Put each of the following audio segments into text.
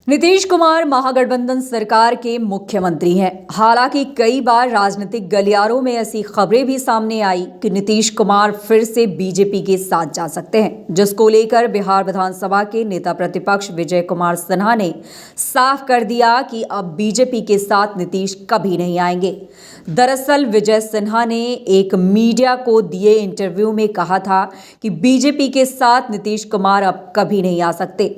नीतीश कुमार महागठबंधन सरकार के मुख्यमंत्री हैं। हालांकि कई बार राजनीतिक गलियारों में ऐसी खबरें भी सामने आई कि नीतीश कुमार फिर से बीजेपी के साथ जा सकते हैं, जिसको लेकर बिहार विधानसभा के नेता प्रतिपक्ष विजय कुमार सिन्हा ने साफ कर दिया कि अब बीजेपी के साथ नीतीश कभी नहीं आएंगे। दरअसल विजय सिन्हा ने एक मीडिया को दिए इंटरव्यू में कहा था कि बीजेपी के साथ नीतीश कुमार अब कभी नहीं आ सकते।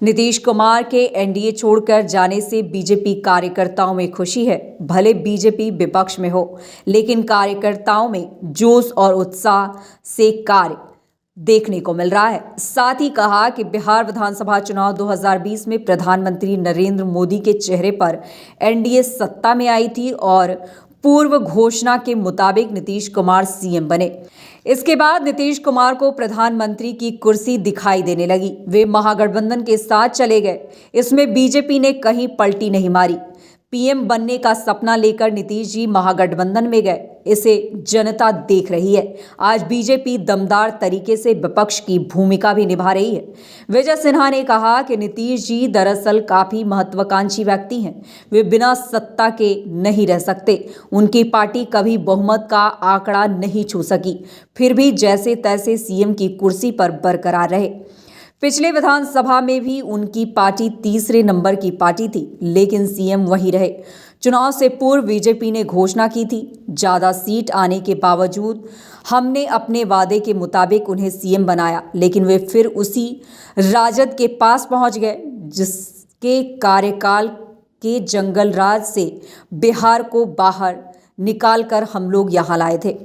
नीतीश कुमार के एनडीए छोड़कर जाने से बीजेपी कार्यकर्ताओं में खुशी है। भले बीजेपी विपक्ष में हो, लेकिन कार्यकर्ताओं में जोश और उत्साह से कार्य देखने को मिल रहा है। साथ ही कहा कि बिहार विधानसभा चुनाव 2020 में प्रधानमंत्री नरेंद्र मोदी के चेहरे पर एनडीए सत्ता में आई थी और पूर्व घोषणा के मुताबिक नीतीश कुमार सीएम बने। इसके बाद नीतीश कुमार को प्रधानमंत्री की कुर्सी दिखाई देने लगी। वे महागठबंधन के साथ चले गए। इसमें बीजेपी ने कहीं पलटी नहीं मारी। पीएम बनने का सपना लेकर नीतीश जी महागठबंधन में गए। इसे जनता देख रही है। आज बीजेपी दमदार तरीके से विपक्ष की भूमिका भी निभा रही है। विजय सिन्हा ने कहा कि नीतीश जी दरअसल काफी महत्वाकांक्षी व्यक्ति हैं। वे बिना सत्ता के नहीं रह सकते। उनकी पार्टी कभी बहुमत का आंकड़ा नहीं छू सकी, फिर भी जैसे तैसे सीएम की कुर्सी पर बरकरार रहे। पिछले विधानसभा में भी उनकी पार्टी तीसरे नंबर की पार्टी थी, लेकिन सीएम वही रहे। चुनाव से पूर्व बीजेपी ने घोषणा की थी, ज्यादा सीट आने के बावजूद हमने अपने वादे के मुताबिक उन्हें सीएम बनाया, लेकिन वे फिर उसी राजद के पास पहुंच गए जिसके कार्यकाल के जंगल राज से बिहार को बाहर निकालकर हम लोग यहाँ लाए थे।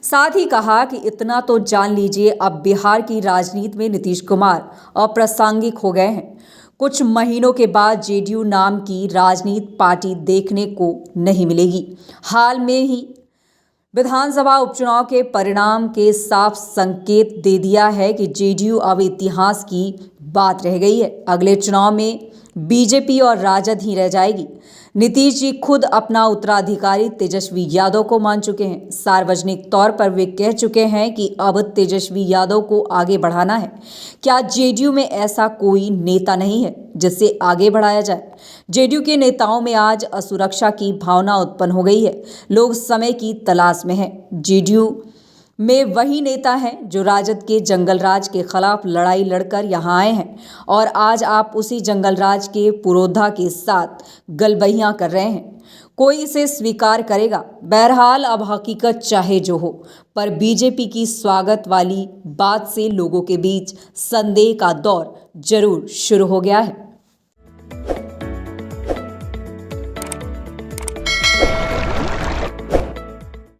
साथ ही कहा कि इतना तो जान लीजिए, अब बिहार की राजनीति में नीतीश कुमार अप्रासंगिक हो गए हैं। कुछ महीनों के बाद जेडीयू नाम की राजनीति पार्टी देखने को नहीं मिलेगी। हाल में ही विधानसभा उपचुनाव के परिणाम के साफ संकेत दे दिया है कि जेडीयू अब इतिहास की बात रह गई है। अगले चुनाव में बीजेपी और राजद ही रह जाएगी। नीतीश जी खुद अपना उत्तराधिकारी तेजस्वी यादव को मान चुके हैं। सार्वजनिक तौर पर वे कह चुके हैं कि अब तेजस्वी यादव को आगे बढ़ाना है। क्या जेडीयू में ऐसा कोई नेता नहीं है जिससे आगे बढ़ाया जाए? जेडीयू के नेताओं में आज असुरक्षा की भावना उत्पन्न हो गई है। लोग समय की तलाश में हैं। जेडीयू में वही नेता हैं जो राजद के जंगलराज के खिलाफ लड़ाई लड़कर यहाँ आए हैं और आज आप उसी जंगलराज के पुरोधा के साथ गलबहियां कर रहे हैं। कोई इसे स्वीकार करेगा। बहरहाल अब हकीकत चाहे जो हो, पर बीजेपी की स्वागत वाली बात से लोगों के बीच संदेह का दौर जरूर शुरू हो गया है।